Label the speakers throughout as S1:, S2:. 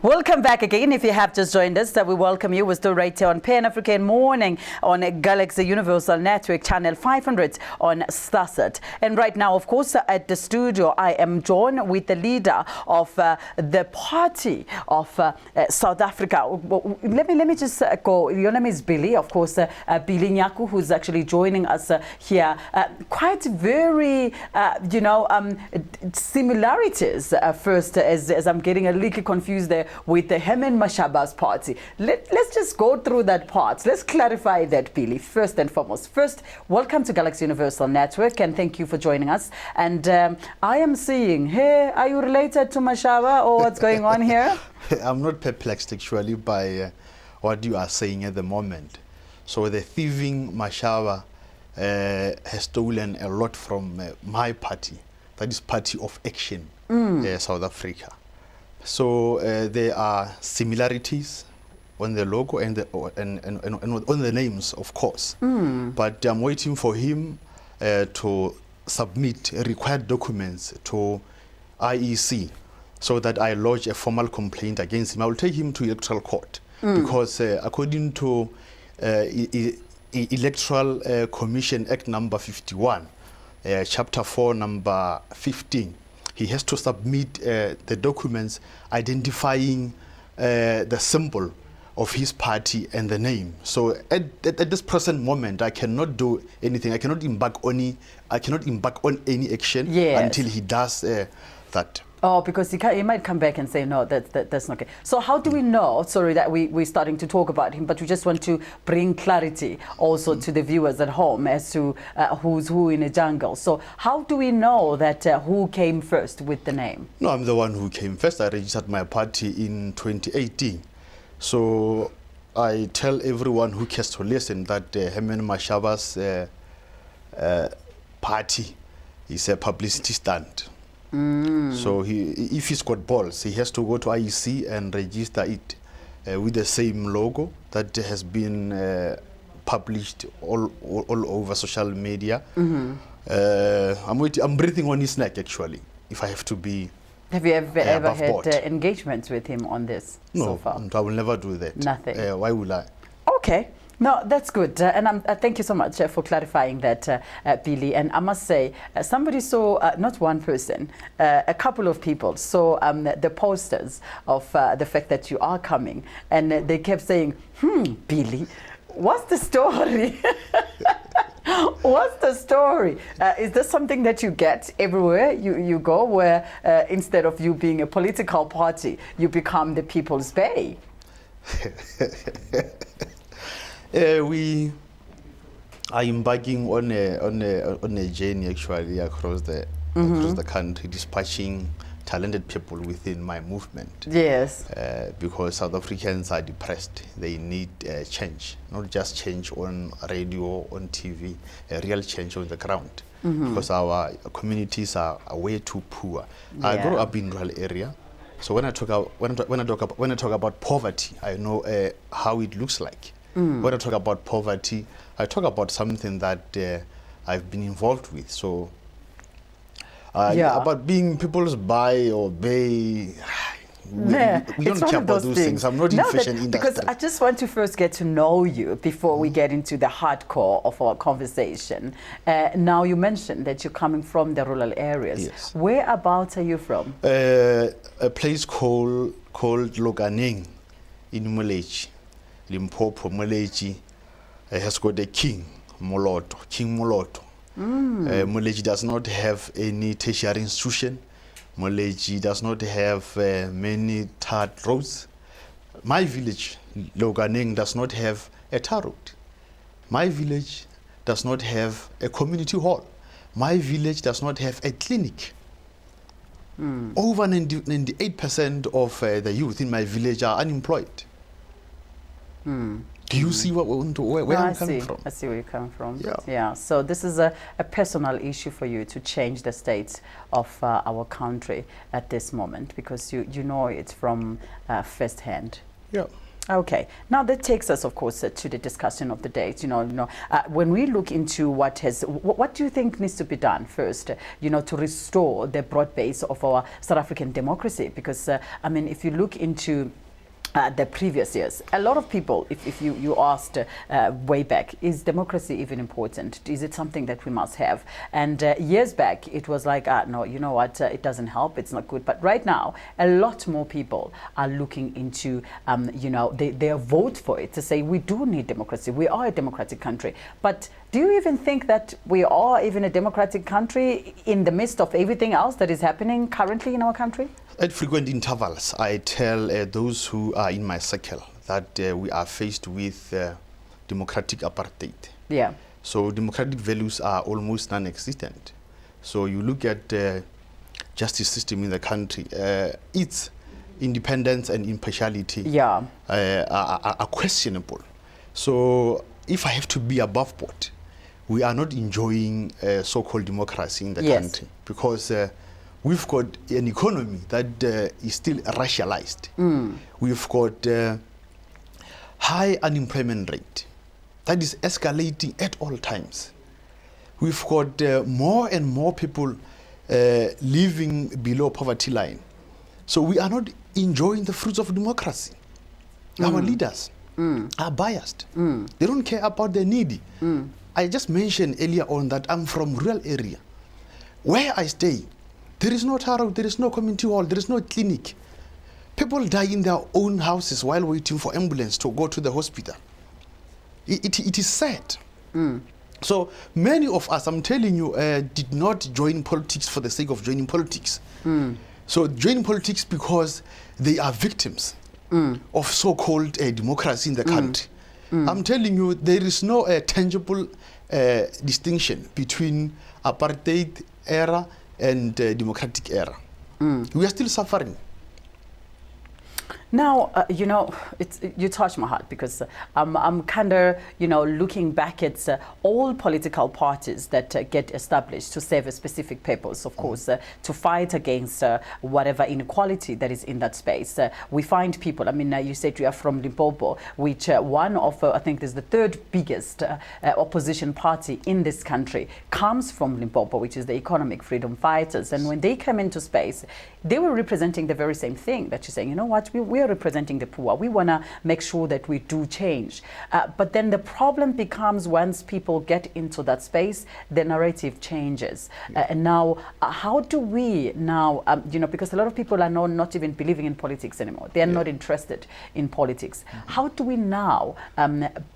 S1: Welcome back again. If you have just joined us, we welcome you. We're still right here on Pan-African Morning on Galaxy Universal Network, channel 500 on Starsat. And right now, of course, at the studio, I am joined with the leader of the party of South Africa. Let me just go. Your name is Billy, of course, Billy Nyaku, who's actually joining us here. Quite very, similarities first, as I'm getting a little confused there with the Herman Mashaba's party. Let's just go through that part. Let's clarify that, Billy, first and foremost. First, welcome to Galaxy Universal Network, and thank you for joining us. And I am seeing, hey, are you related to Mashaba, or what's going on here?
S2: I'm not perplexed, actually, by what you are saying at the moment. So the thieving Mashaba has stolen a lot from my party, that is Party of Action, South Africa. So there are similarities on the logo and on the names, of course. But I'm waiting for him to submit required documents to IEC so that I lodge a formal complaint against him. I will take him to electoral court because according to Electoral Commission Act number 51, chapter 4, number 15, he has to submit the documents identifying the symbol of his party and the name. So at this present moment, I cannot do anything. I cannot embark on any action until he does that.
S1: Oh, because he might come back and say, no, that's not okay. So how do we know, sorry that we're starting to talk about him, but we just want to bring clarity also to the viewers at home as to who's who in the jungle. So how do we know that who came first with the name?
S2: No, I'm the one who came first. I registered my party in 2018. So I tell everyone who cares to listen that Herman Mashaba's party is a publicity stunt. So if he's got balls, he has to go to IEC and register it with the same logo that has been published all over social media. I'm breathing on his neck, actually, if I have to be.
S1: Have you ever had engagements with him on this so far?
S2: No, I will never do that.
S1: Nothing.
S2: Why will I?
S1: Okay. No, that's good. And thank you so much for clarifying that, Billy. And I must say, somebody saw, not one person, a couple of people saw the posters of the fact that you are coming. And they kept saying, Billy, what's the story? What's the story? Is this something that you get everywhere you go, where instead of you being a political party, you become the People's Bay?
S2: We are embarking on a journey, actually, across the country, dispatching talented people within my movement. Yes. Because South Africans are depressed. They need change, not just change on radio, on TV, a real change on the ground. Because our communities are way too poor. I grew up in rural area, so when I talk about poverty, I know how it looks like. When I talk about poverty, I talk about something that I've been involved with. So, about being people's buy or bay, we don't care about those things. I'm not in fashion industry.
S1: Because I just want to first get to know you before we get into the hardcore of our conversation. Now, you mentioned that you're coming from the rural areas.
S2: Yes.
S1: Whereabouts are you from?
S2: A place called Loganeng in Muleji. Limpopo, Muleji has got a king, Moloto, King Moloto. Muleji does not have any tertiary institution. Muleji does not have many tarred roads. My village, Loganeng, does not have a tar road. My village does not have a community hall. My village does not have a clinic. Over 98% of the youth in my village are unemployed. Do you see where I'm coming from?
S1: I see where you're coming from.
S2: Yeah.
S1: So this is a personal issue for you to change the state of our country at this moment, because you know it from first hand.
S2: Yeah.
S1: Okay. Now that takes us, of course, to the discussion of the date. When we look into what do you think needs to be done first, to restore the broad base of our South African democracy? Because I mean, if you look into the previous years, a lot of people, if you asked way back, is democracy even important? Is it something that we must have? And years back, it was like, no, you know what, it doesn't help, it's not good. But right now, a lot more people are looking into, they vote for it to say we do need democracy. We are a democratic country. But do you even think that we are even a democratic country in the midst of everything else that is happening currently in our country?
S2: At frequent intervals, I tell those who are in my circle that we are faced with democratic apartheid.
S1: Yeah.
S2: So democratic values are almost non-existent. So you look at the justice system in the country, its independence and impartiality are questionable. So if I have to be above board, we are not enjoying so-called democracy in the country, because we've got an economy that is still racialized. We've got high unemployment rate that is escalating at all times. We've got more and more people living below poverty line. So we are not enjoying the fruits of democracy. Our leaders are biased. They don't care about the needy. I just mentioned earlier on that I'm from rural area. Where I stay, there is no tar road, there is no community hall, there is no clinic. People die in their own houses while waiting for ambulance to go to the hospital. It is sad. So many of us, I'm telling you, did not join politics for the sake of joining politics. So joining politics because they are victims of so-called democracy in the country. I'm telling you, there is no tangible distinction between apartheid era and democratic era. We are still suffering.
S1: Now, you touch my heart, because I'm kind of, looking back at all political parties that get established to serve a specific purpose, of course, to fight against whatever inequality that is in that space. We find people, I mean, you said you are from Limpopo, which one of, I think is the third biggest opposition party in this country, comes from Limpopo, which is the Economic Freedom Fighters. And when they come into space, they were representing the very same thing that you're saying, you know what, we are representing the poor. We want to make sure that we do change. But then the problem becomes once people get into that space, the narrative changes. And now, how do we now, because a lot of people are not even believing in politics anymore. They are not interested in politics. How do we now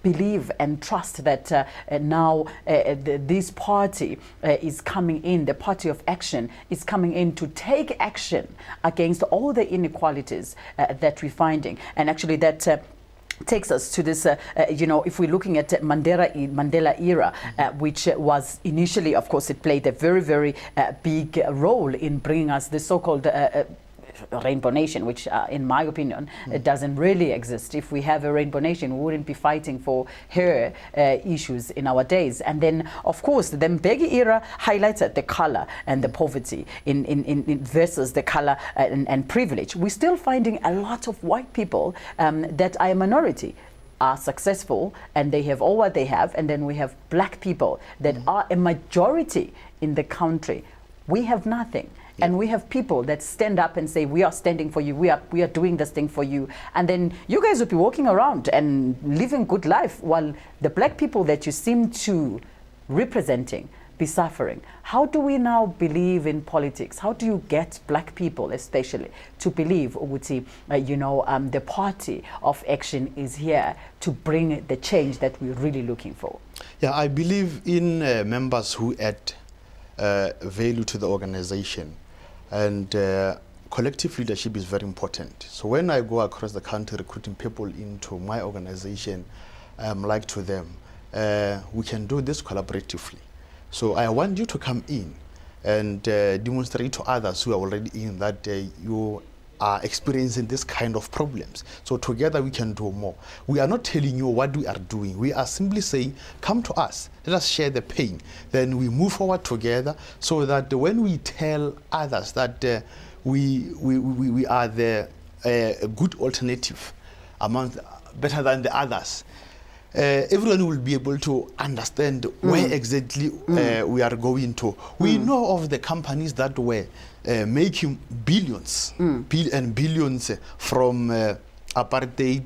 S1: believe and trust that now this party is coming in, the party of action is coming in to take action against all the inequalities that we're finding? And actually that takes us to this, if we're looking at Mandela era, which was initially, of course, it played a very, very big role in bringing us the so-called Rainbow Nation, which in my opinion doesn't really exist. If we have a Rainbow Nation, we wouldn't be fighting for her issues in our days. And then of course the Mbeki era highlighted the color and the poverty in versus the color and privilege. We're still finding a lot of white people that are a minority are successful and they have all what they have, and then we have black people that are a majority in the country. We have nothing. And we have people that stand up and say, we are standing for you, we are doing this thing for you. And then you guys will be walking around and living good life while the black people that you seem to representing be suffering. How do we now believe in politics? How do you get black people especially to believe, Uguti, the party of action is here to bring the change that we're really looking for?
S2: Yeah, I believe in members who add value to the organization. And collective leadership is very important. So when I go across the country recruiting people into my organization, I'm like to them, we can do this collaboratively. So I want you to come in and demonstrate to others who are already in that you are experiencing this kind of problems. So together we can do more. We are not telling you what we are doing. We are simply saying, come to us, let us share the pain. Then we move forward together so that when we tell others that we are the good alternative better than the others, everyone will be able to understand where exactly we are going to. We know of the companies that were making billions and billions from apartheid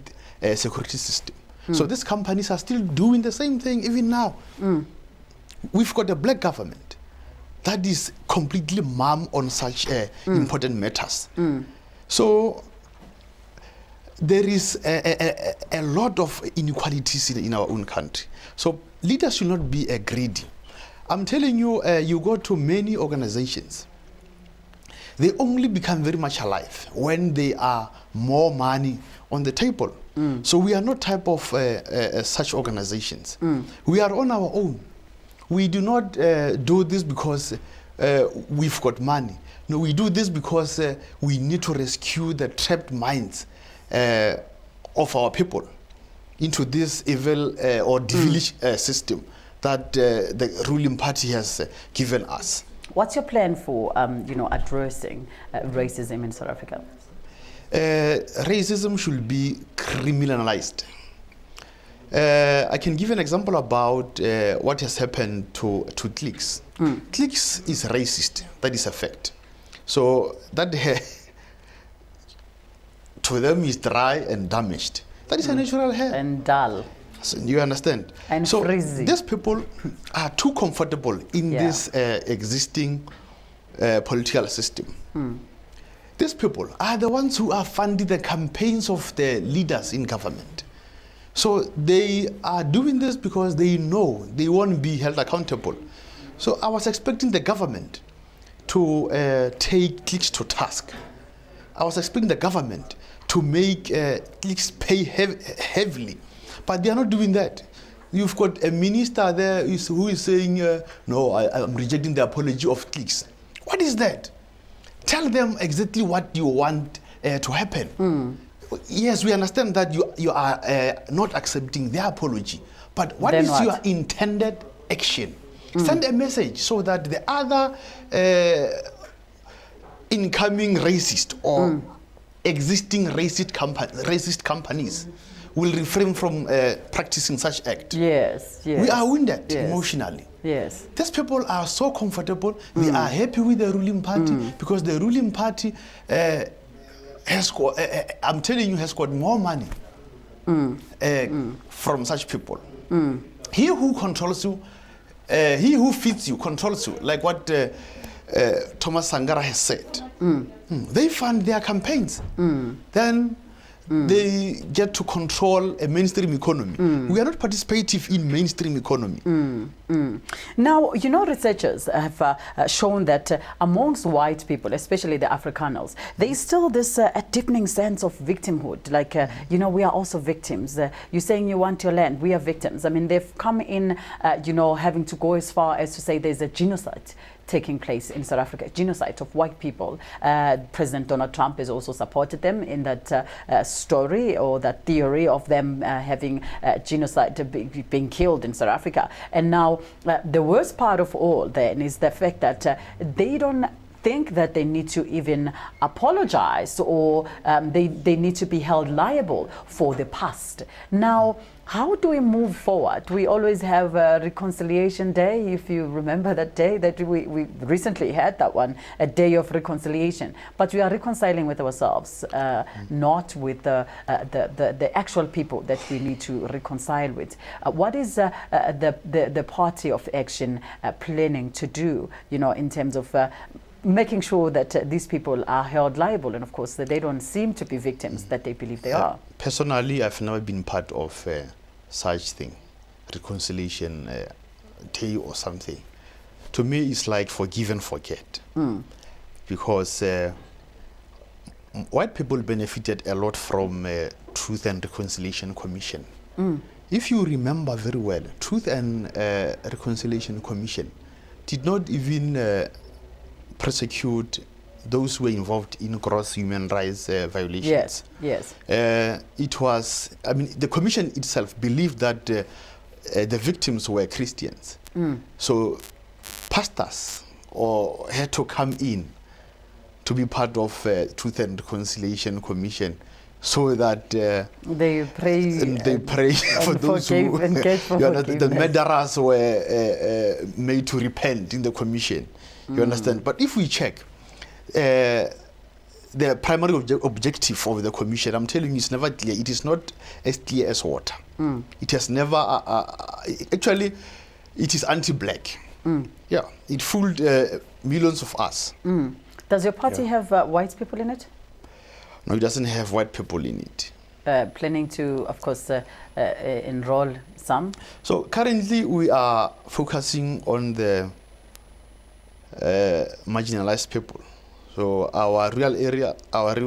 S2: security system. So these companies are still doing the same thing even now. We've got a black government that is completely mum on such important matters. So there is a lot of inequalities in our own country. So leaders should not be greedy. I'm telling you, you go to many organizations, they only become very much alive when there are more money on the table. So we are not type of such organizations. We are on our own. We do not do this because we've got money. No, we do this because we need to rescue the trapped minds of our people into this evil or devilish system that the ruling party has given us.
S1: What's your plan for addressing racism in South Africa?
S2: Racism should be criminalized. I can give an example about what has happened to Clicks. Clicks is racist, that is a fact. So that to them is dry and damaged. That is a natural hair.
S1: And dull.
S2: So you understand?
S1: And
S2: so
S1: frizzy.
S2: These people are too comfortable in this existing political system. These people are the ones who are funding the campaigns of the leaders in government. So they are doing this because they know they won't be held accountable. So I was expecting the government to take Clicks to task. I was expecting the government to make Clicks pay heavily, but they are not doing that. You've got a minister there who is saying, no, I'm rejecting the apology of Clicks. What is that? Tell them exactly what you want to happen. Yes, we understand that you are not accepting their apology, but what is your intended action? Send a message so that the other incoming racist or existing racist companies will refrain from practicing such act.
S1: Yes.
S2: We are wounded emotionally.
S1: Yes.
S2: These people are so comfortable. They are happy with the ruling party because the ruling party has got, I'm telling you, has got more money from such people. He who controls you, he who feeds you, controls you, like what Thomas Sankara has said. They fund their campaigns. Then they get to control a mainstream economy. We are not participative in mainstream economy.
S1: Now, researchers have shown that amongst white people, especially the Afrikaners, there is still this a deepening sense of victimhood. Like, we are also victims. You're saying you want your land, we are victims. I mean, they've come in, having to go as far as to say there's a genocide taking place in South Africa, genocide of white people. President Donald Trump has also supported them in that story or that theory of them having genocide being killed in South Africa. And now the worst part of all then is the fact that they don't think that they need to even apologize or they need to be held liable for the past. Now, how do we move forward? We always have a reconciliation day, if you remember that day that we recently had that one, a day of reconciliation. But we are reconciling with ourselves, not with the actual people that we need to reconcile with. What is the party of action planning to do, in terms of making sure that these people are held liable and, of course, that they don't seem to be victims that they believe they are?
S2: Personally, I've never been part of such thing, reconciliation day or something. To me, it's like forgive and forget. Because white people benefited a lot from Truth and Reconciliation Commission. If you remember very well, Truth and Reconciliation Commission did not even prosecute those who were involved in gross human rights violations.
S1: Yes.
S2: It was, I mean, the commission itself believed that the victims were Christians. So pastors had to come in to be part of Truth and Reconciliation Commission, so that
S1: they pray
S2: for those who the murderers were made to repent in the commission. You understand? But if we check the primary objective of the commission, I'm telling you, it's never clear. It is not as clear as water. It has never actually, it is anti-black. Yeah, it fooled millions of us.
S1: Does your party have white people in it?
S2: No, it doesn't have white people in it.
S1: Planning to, of course, enroll some? So
S2: currently we are focusing on the marginalized people. So our rural areas are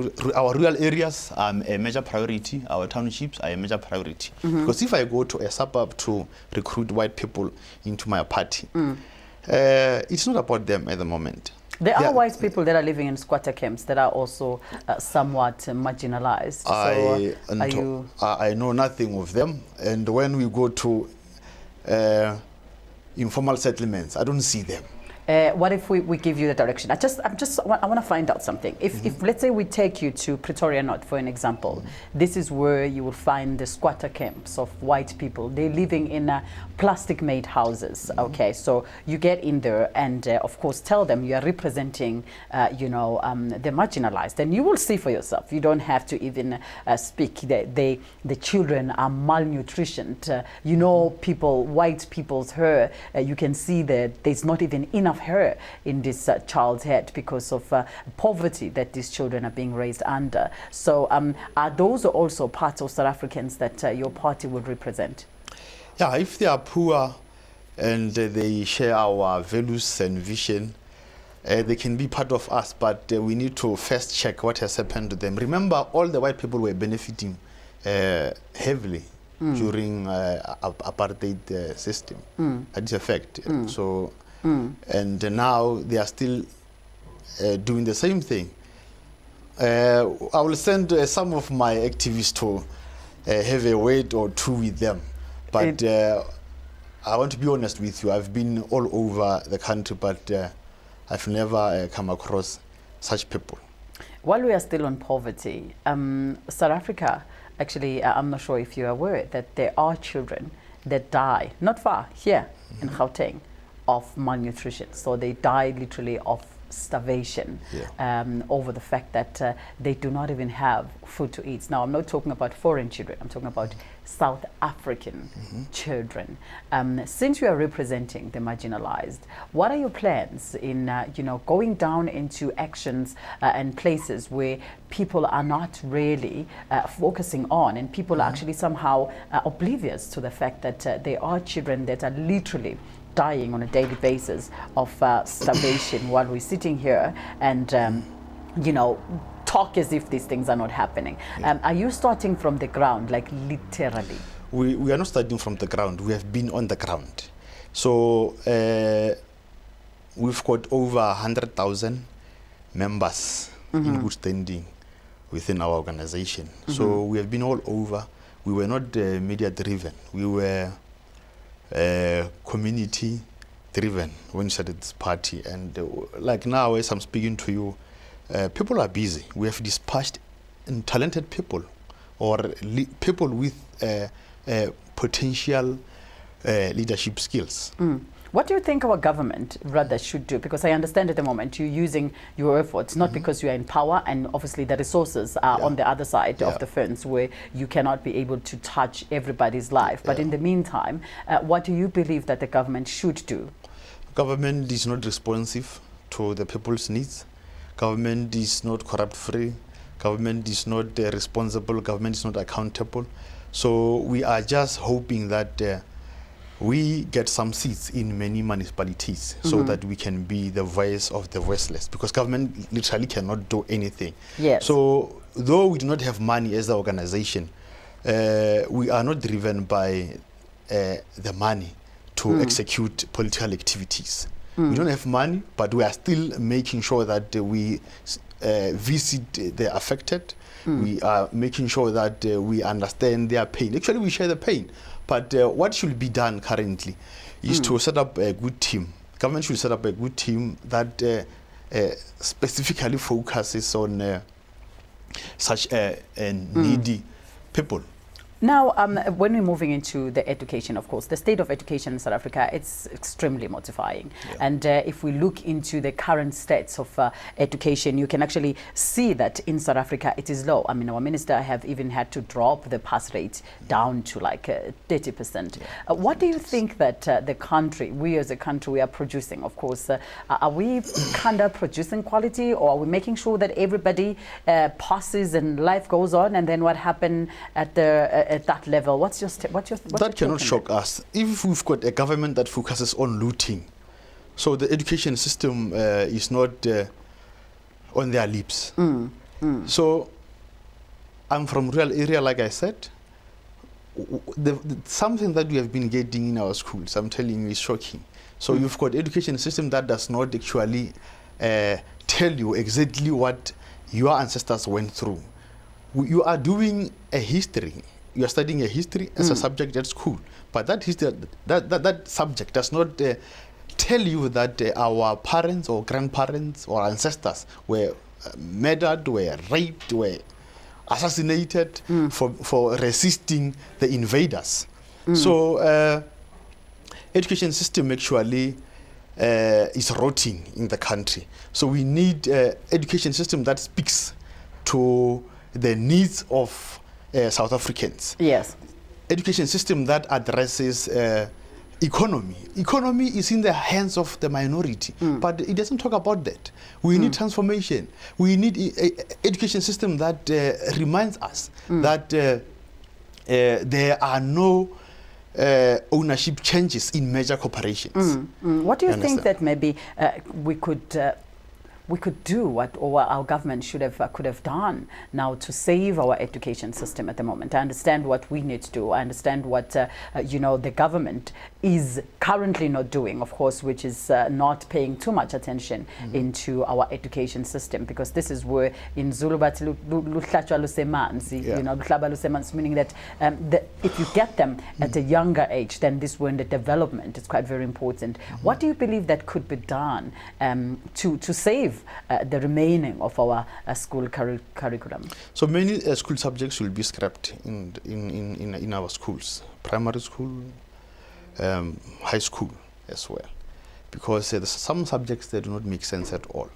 S2: a major priority. Our townships are a major priority. Because if I go to a suburb to recruit white people into my party, it's not about them at the moment.
S1: There are white people that are living in squatter camps that are also somewhat marginalized.
S2: I know nothing of them. And when we go to informal settlements, I don't see them.
S1: What if we give you the direction? I want to find out something. If let's say we take you to Pretoria North, for an example, this is where you will find the squatter camps of white people. They're living in plastic-made houses. Okay, so you get in there and, of course, tell them you are representing, the marginalized, and you will see for yourself. You don't have to even speak. The children are malnutritioned. White people's hair. You can see that there's not even enough hair in this child's head because of poverty that these children are being raised under. So are those also parts of South Africans that your party would represent?
S2: Yeah, if they are poor and they share our values and vision, they can be part of us, but we need to first check what has happened to them. Remember, all the white people were benefiting heavily during apartheid system. That is a fact. And now they are still doing the same thing. I will send some of my activists to have a word or two with them. But I want to be honest with you. I've been all over the country, but I've never come across such people.
S1: While we are still on poverty, South Africa, actually, I'm not sure if you're aware that there are children that die, not far here in Gauteng, of malnutrition. So they die literally of starvation over the fact that they do not even have food to eat. Now, I'm not talking about foreign children. I'm talking about South African children. Since you are representing the marginalized, what are your plans in going down into actions and places where people are not really focusing on, and people are actually somehow oblivious to the fact that there are children that are literally dying on a daily basis of starvation while we're sitting here and talk as if these things are not happening. Are you starting from the ground, like literally?
S2: We are not starting from the ground. We have been on the ground. So we've got over 100,000 members in good standing within our organization. So we have been all over. We were not media driven. We were community driven when we started this party, and like now as I'm speaking to you, people are busy. We have dispatched talented people or people with potential leadership skills.
S1: What do you think our government rather should do? Because I understand at the moment you're using your efforts, not because you are in power, and obviously the resources are on the other side of the fence where you cannot be able to touch everybody's life. But in the meantime, what do you believe that the government should do?
S2: Government is not responsive to the people's needs. Government is not corrupt-free. Government is not responsible. Government is not accountable. So we are just hoping that we get some seats in many municipalities so that we can be the voice of the voiceless, because government literally cannot do anything.
S1: Yes.
S2: So though we do not have money as an organization, we are not driven by the money to execute political activities. We don't have money, but we are still making sure that we visit the affected. We are making sure that we understand their pain. Actually, we share the pain. But what should be done currently is to set up a good team. Government should set up a good team that specifically focuses on such needy people.
S1: Now, when we're moving into the education, of course, the state of education in South Africa, it's extremely mortifying. Yeah. And if we look into the current states of education, you can actually see that in South Africa, it is low. I mean, our minister have even had to drop the pass rate down to like 30%. Yeah. What do you think that the country, we as a country, we are producing? Of course, are we kind of producing quality, or are we making sure that everybody passes and life goes on? And then what happened at that level? What's your
S2: that cannot shock us. If we've got a government that focuses on looting, so the education system is not on their lips. So I'm from rural area, like I said. Something that we have been getting in our schools, I'm telling you, is shocking. So you've got education system that does not actually tell you exactly what your ancestors went through. You are doing a history. You are studying a history as a subject at school, but that history, that subject does not tell you that our parents or grandparents or ancestors were murdered, were raped, were assassinated for resisting the invaders. So education system actually is rotting in the country. So we need education system that speaks to the needs of South Africans.
S1: Yes.
S2: Education system that addresses economy. Economy is in the hands of the minority, but it doesn't talk about that. We need transformation. We need education system that reminds us that there are no ownership changes in major corporations.
S1: What do you think that maybe we could do, what or our government could have done now to save our education system at the moment? I understand what we need to do. I understand what the government is currently not doing, of course, which is not paying too much attention into our education system, because this is where in Zulu bathi luhlatshwa lusemanzi, luhlaba lusemanzi, meaning that if you get them at a younger age, then this when the development is quite very important. What do you believe that could be done to save the remaining of our school curriculum?
S2: So many school subjects will be scrapped in our schools, primary school, high school as well, because there's some subjects that do not make sense at all.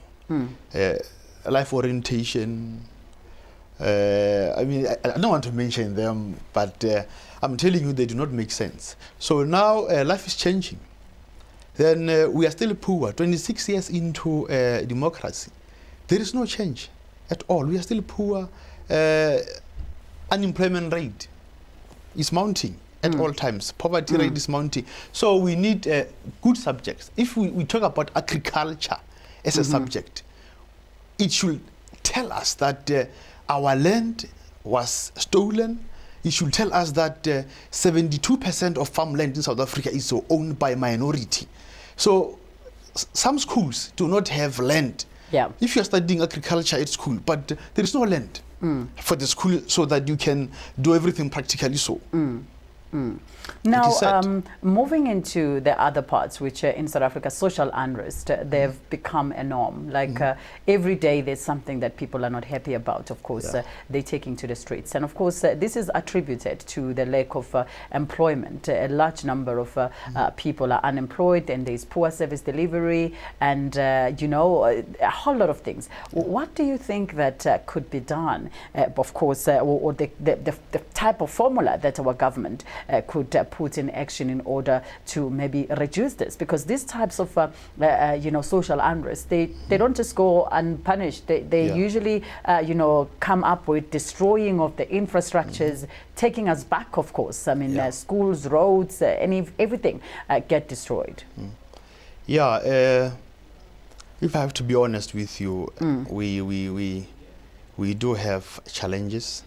S2: Life orientation, I mean, I don't want to mention them, but I'm telling you they do not make sense. So now life is changing. Then we are still poor. 26 years into democracy, there is no change at all. We are still poor. Unemployment rate is mounting at all times. Poverty rate is mounting. So we need good subjects. If we talk about agriculture as a subject, it should tell us that our land was stolen. It should tell us that 72% of farmland in South Africa is owned by minority. So some schools do not have land.
S1: Yeah.
S2: If you're studying agriculture at school, but there is no land for the school so that you can do everything practically so.
S1: Now, moving into the other parts, which in South Africa, social unrest, they've become a norm. Like every day there's something that people are not happy about. Of course, they're taking to the streets. And of course, this is attributed to the lack of employment. A large number of people are unemployed, and there's poor service delivery, and a whole lot of things. What do you think that could be done? Of course, or the type of formula that our government could put in action in order to maybe reduce this, because these types of social unrest, they don't just go unpunished. They usually come up with destroying of the infrastructures, taking us back, of course. I mean, schools, roads, everything get destroyed.
S2: If I have to be honest with you, we do have challenges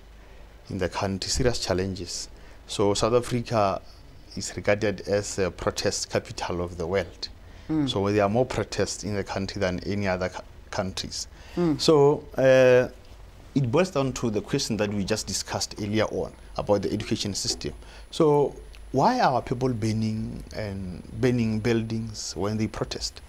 S2: in the country, serious challenges. So South Africa is regarded as a protest capital of the world. So there are more protests in the country than any other countries. So it boils down to the question that we just discussed earlier on about the education system. So why are people burning buildings when they protest?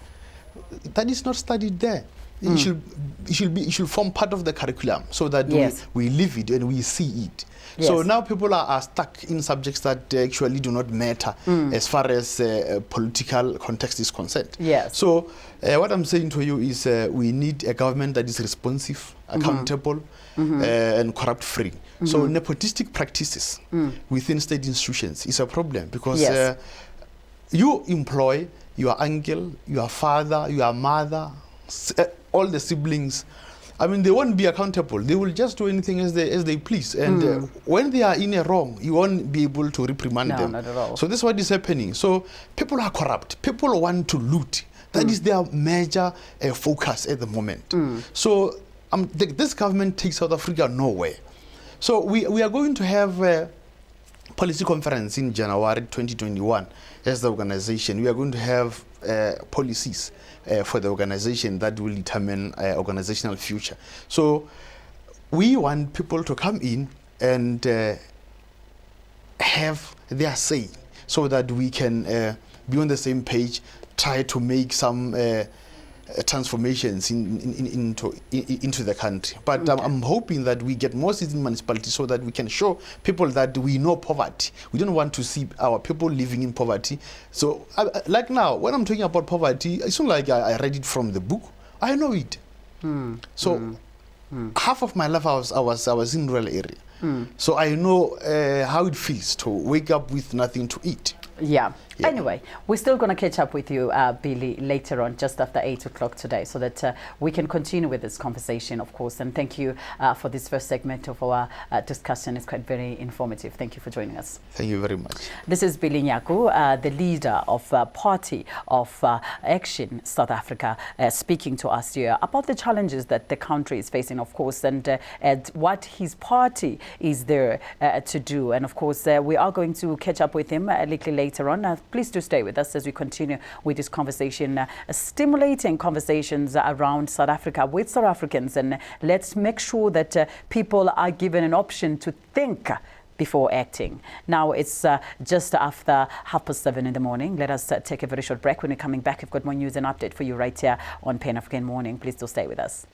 S2: That is not studied there. It should form part of the curriculum so that we live it and we see it. So now people are stuck in subjects that actually do not matter as far as political context is concerned. So what I'm saying to you is we need a government that is responsive, accountable, and corrupt-free. So nepotistic practices within state institutions is a problem because you employ your uncle, your father, your mother, all the siblings. I mean, they won't be accountable. They will just do anything as they please. And when they are in a wrong, you won't be able to reprimand them.
S1: Not at all.
S2: So this is what is happening. So people are corrupt. People want to loot. That is their major focus at the moment. So this government takes South Africa nowhere. So we are going to have a policy conference in January 2021 as the organization. We are going to have policies for the organization that will determine organizational future. So we want people to come in and have their say so that we can be on the same page, try to make some transformations into the country. But I'm hoping that we get more citizen municipalities so that we can show people that we know poverty. We don't want to see our people living in poverty. So like now, when I'm talking about poverty, it's not like I read it from the book. I know it. So half of my life I was in rural area. So I know how it feels to wake up with nothing to eat.
S1: Anyway, we're still going to catch up with you, Billy, later on, just after 8 o'clock today, so that we can continue with this conversation, of course. And thank you for this first segment of our discussion. It's quite very informative. Thank you for joining us.
S2: Thank you very much.
S1: This is Billy Nyaku, the leader of Party of Action South Africa, speaking to us here about the challenges that the country is facing, of course, and what his party is there to do. And of course, we are going to catch up with him a little later on. Please do stay with us as we continue with this conversation, stimulating conversations around South Africa with South Africans. And let's make sure that people are given an option to think before acting. Now it's just after 7:30 in the morning. Let us take a very short break. When we're coming back, we've got more news and update for you right here on Pan African Morning. Please do stay with us.